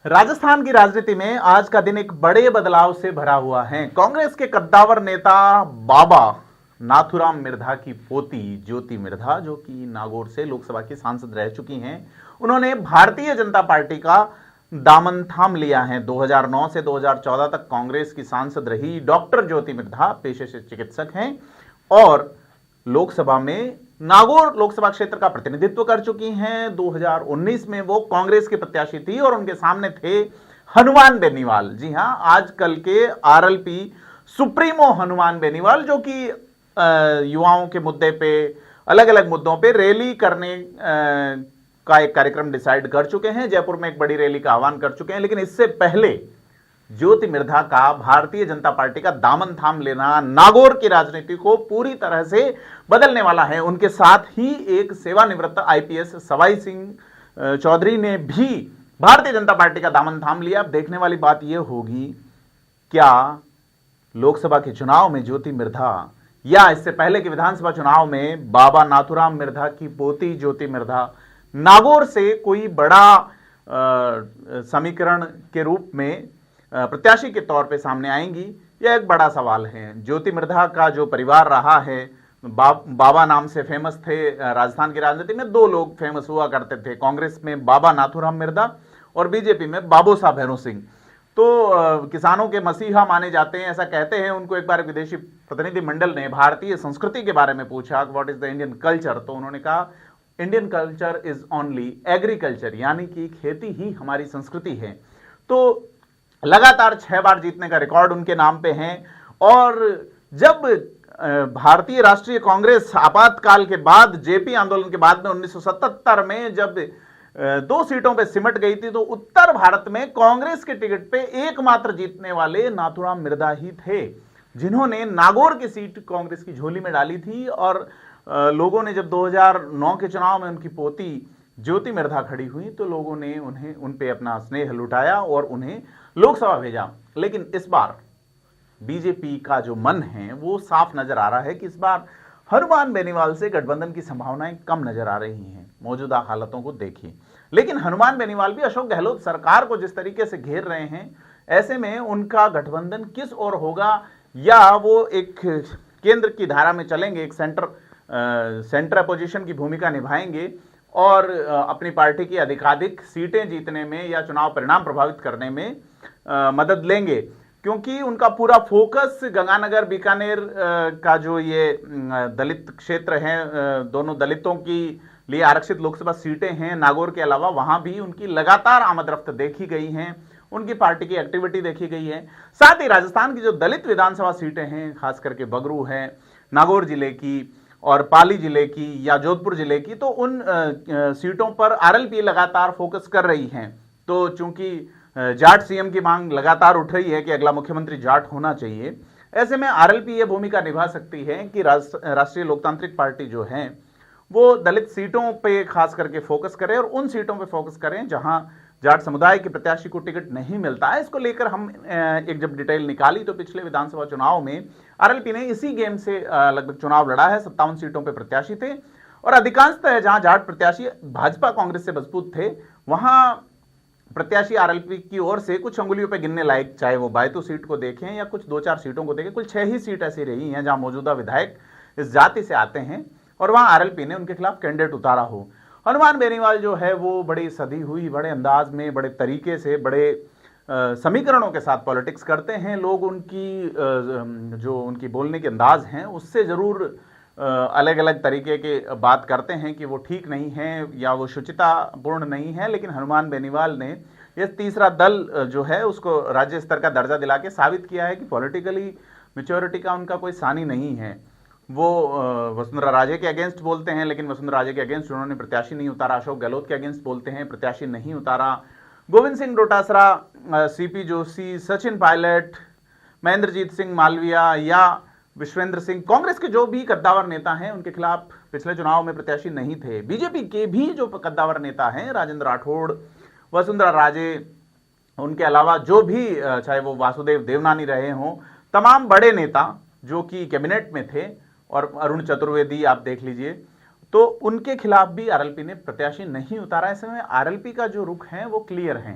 राजस्थान की राजनीति में आज का दिन एक बड़े बदलाव से भरा हुआ है। कांग्रेस के कद्दावर नेता बाबा नाथुराम मिर्धा की पोती ज्योति मिर्धा, जो कि नागौर से लोकसभा की सांसद रह चुकी हैं, उन्होंने भारतीय जनता पार्टी का दामन थाम लिया है। 2009 से 2014 तक कांग्रेस की सांसद रही डॉक्टर ज्योति मिर्धा पेशे से चिकित्सक हैं और लोकसभा में नागौर लोकसभा क्षेत्र का प्रतिनिधित्व कर चुकी हैं। 2019 में वो कांग्रेस की प्रत्याशी थी और उनके सामने थे हनुमान बेनीवाल। जी हां, आजकल के आरएलपी सुप्रीमो हनुमान बेनीवाल, जो कि युवाओं के मुद्दे पे, अलग अलग मुद्दों पे रैली करने का एक कार्यक्रम डिसाइड कर चुके हैं। जयपुर में एक बड़ी रैली का आह्वान कर चुके हैं। लेकिन इससे पहले ज्योति मिर्धा का भारतीय जनता पार्टी का दामन थाम लेना नागौर की राजनीति को पूरी तरह से बदलने वाला है। उनके साथ ही एक सेवानिवृत्त आईपीएस सवाई सिंह चौधरी ने भी भारतीय जनता पार्टी का दामन थाम लिया। अब देखने वाली बात यह होगी, क्या लोकसभा के चुनाव में ज्योति मिर्धा या इससे पहले के विधानसभा चुनाव में बाबा नाथुराम मिर्धा की पोती ज्योति मिर्धा नागौर से कोई बड़ा समीकरण के रूप में प्रत्याशी के तौर पे सामने आएंगी? यह एक बड़ा सवाल है। ज्योति मिर्धा का जो परिवार रहा है, बाबा नाम से फेमस थे। राजस्थान की राजनीति में दो लोग फेमस हुआ करते थे, कांग्रेस में बाबा नाथुराम मिर्धा और बीजेपी में बाबू साहब भैरों सिंह। तो किसानों के मसीहा माने जाते हैं, ऐसा कहते हैं। उनको एक बार विदेशी प्रतिनिधि मंडल ने भारतीय संस्कृति के बारे में पूछा, what is the Indian culture, तो उन्होंने कहा Indian culture is only agriculture, यानी कि खेती ही हमारी संस्कृति है। तो लगातार 6 बार जीतने का रिकॉर्ड उनके नाम पे है। और जब भारतीय राष्ट्रीय कांग्रेस आपातकाल के बाद, जेपी आंदोलन के बाद में 1977 में जब 2 सीटों पे सिमट गई थी, तो उत्तर भारत में कांग्रेस के टिकट पे एकमात्र जीतने वाले नाथुराम मिर्धा ही थे, जिन्होंने नागौर की सीट कांग्रेस की झोली में डाली थी। और लोगों ने जब 2009 के चुनाव में उनकी पोती ज्योति मिर्धा खड़ी हुई, तो लोगों ने उन पे अपना स्नेह लुटाया और उन्हें लोकसभा भेजा। लेकिन इस बार बीजेपी का जो मन है वो साफ नजर आ रहा है कि इस बार हनुमान बेनीवाल से गठबंधन की संभावनाएं कम नजर आ रही हैं, मौजूदा हालातों को देखिए। लेकिन हनुमान बेनीवाल भी अशोक गहलोत सरकार को जिस तरीके से घेर रहे हैं, ऐसे में उनका गठबंधन किस ओर होगा, या वो एक केंद्र की धारा में चलेंगे, एक सेंटर अपोजिशन की भूमिका निभाएंगे और अपनी पार्टी की अधिकाधिक सीटें जीतने में या चुनाव परिणाम प्रभावित करने में मदद लेंगे। क्योंकि उनका पूरा फोकस गंगानगर बीकानेर का जो ये दलित क्षेत्र है, दोनों दलितों की लिए आरक्षित लोकसभा सीटें हैं, नागौर के अलावा वहां भी उनकी लगातार आमद रफ्त देखी गई हैं, उनकी पार्टी की एक्टिविटी देखी गई है। साथ ही राजस्थान की जो दलित विधानसभा सीटें हैं, खास करके बगरू है नागौर जिले की और पाली जिले की या जोधपुर जिले की, तो उन सीटों पर आरएलपी लगातार फोकस कर रही हैं। तो चूंकि जाट सीएम की मांग लगातार उठ रही है कि अगला मुख्यमंत्री जाट होना चाहिए, ऐसे में आरएलपी यह भूमिका निभा सकती है कि राष्ट्रीय लोकतांत्रिक पार्टी जो है वो दलित सीटों पे खास करके फोकस करे और उन सीटों पे फोकस करें जहां जाट समुदाय के प्रत्याशी को टिकट नहीं मिलता है। इसको लेकर हम एक जब डिटेल निकाली, तो पिछले विधानसभा चुनाव में आरएलपी ने इसी गेम से लगभग चुनाव लड़ा है। 57 सीटों पे प्रत्याशी थे और अधिकांशतः जहां जाट प्रत्याशी भाजपा कांग्रेस से मजबूत थे, वहां प्रत्याशी आरएलपी की ओर से कुछ अंगुलियों पे गिनने लायक, चाहे वो बायतू सीट को देखें या कुछ 2-4 सीटों को देखें, कुल 6 ही सीट ऐसी रही हैं जहां मौजूदा विधायक इस जाति से आते हैं और वहां आरएलपी ने उनके खिलाफ कैंडिडेट उतारा हो। हनुमान बेनीवाल जो है वो बड़ी सदी हुई, बड़े अंदाज में, बड़े तरीके से, बड़े समीकरणों के साथ पॉलिटिक्स करते हैं। लोग उनकी जो उनकी बोलने के अंदाज हैं उससे जरूर अलग अलग तरीके के बात करते हैं कि वो ठीक नहीं है या वो शुचितापूर्ण नहीं है। लेकिन हनुमान बेनीवाल ने ये तीसरा दल जो है उसको राज्य स्तर का दर्जा दिला के साबित किया है कि पॉलिटिकली मैच्योरिटी का उनका कोई सानी नहीं है। वो वसुंधरा राजे के अगेंस्ट बोलते हैं, लेकिन वसुंधरा राजे के अगेंस्ट उन्होंने प्रत्याशी नहीं उतारा। अशोक गहलोत के अगेंस्ट बोलते हैं, प्रत्याशी नहीं उतारा। गोविंद सिंह डोटासरा, सीपी जोशी, सचिन पायलट, महेंद्रजीत सिंह मालविया या विश्वेंद्र सिंह, कांग्रेस के जो भी कद्दावर नेता हैं उनके खिलाफ पिछले चुनाव में प्रत्याशी नहीं थे। बीजेपी के भी जो कद्दावर नेता हैं, राजेंद्र राठौड़, वसुंधरा राजे, उनके अलावा जो भी, चाहे वो वासुदेव देवनानी रहे हों, तमाम बड़े नेता जो कि कैबिनेट में थे, और अरुण चतुर्वेदी आप देख लीजिए, तो उनके खिलाफ भी आरएलपी ने प्रत्याशी नहीं उतारा। ऐसे में आरएलपी का जो रुख है वो क्लियर है,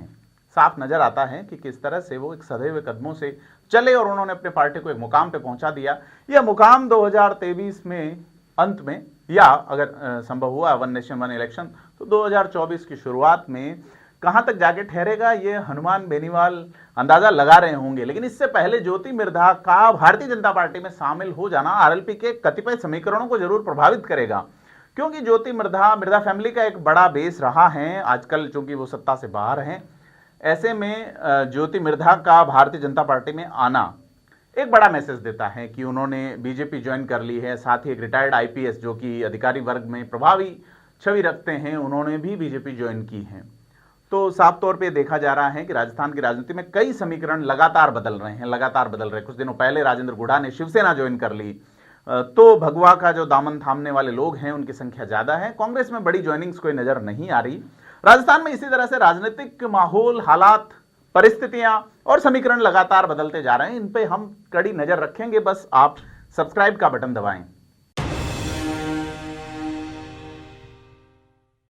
साफ नजर आता है कि किस तरह से वो एक सधे हुए कदमों से चले और उन्होंने अपने पार्टी को एक मुकाम पे पहुंचा दिया। यह मुकाम 2023 में अंत में, या अगर संभव हुआ वन नेशन वन इलेक्शन, तो 2024 की शुरुआत में कहां तक जाके ठहरेगा ये हनुमान बेनीवाल अंदाजा लगा रहे होंगे। लेकिन इससे पहले ज्योति मिर्धा का भारतीय जनता पार्टी में शामिल हो जाना आरएलपी के कतिपय समीकरणों को जरूर प्रभावित करेगा, क्योंकि ज्योति मिर्धा फैमिली का एक बड़ा बेस रहा है आजकल, चूंकि वो सत्ता से बाहर हैं। ऐसे में ज्योति मिर्धा का भारतीय जनता पार्टी में आना एक बड़ा मैसेज देता है कि उन्होंने बीजेपी ज्वाइन कर ली है। साथ ही एक रिटायर्ड आईपीएस जो कि अधिकारी वर्ग में प्रभावी छवि रखते हैं, उन्होंने भी बीजेपी ज्वाइन की है। तो साफ तौर पे देखा जा रहा है कि राजस्थान की राजनीति में कई समीकरण लगातार बदल रहे हैं। कुछ दिनों पहले राजेंद्र गुढ़ा ने शिवसेना ज्वाइन कर ली, तो भगवा का जो दामन थामने वाले लोग हैं उनकी संख्या ज्यादा है। कांग्रेस में बड़ी ज्वाइनिंग्स कोई नजर नहीं आ रही। राजस्थान में इसी तरह से राजनीतिक माहौल, हालात, परिस्थितियां और समीकरण लगातार बदलते जा रहे हैं। इन पे हम कड़ी नजर रखेंगे। बस आप सब्सक्राइब का बटन दबाएं।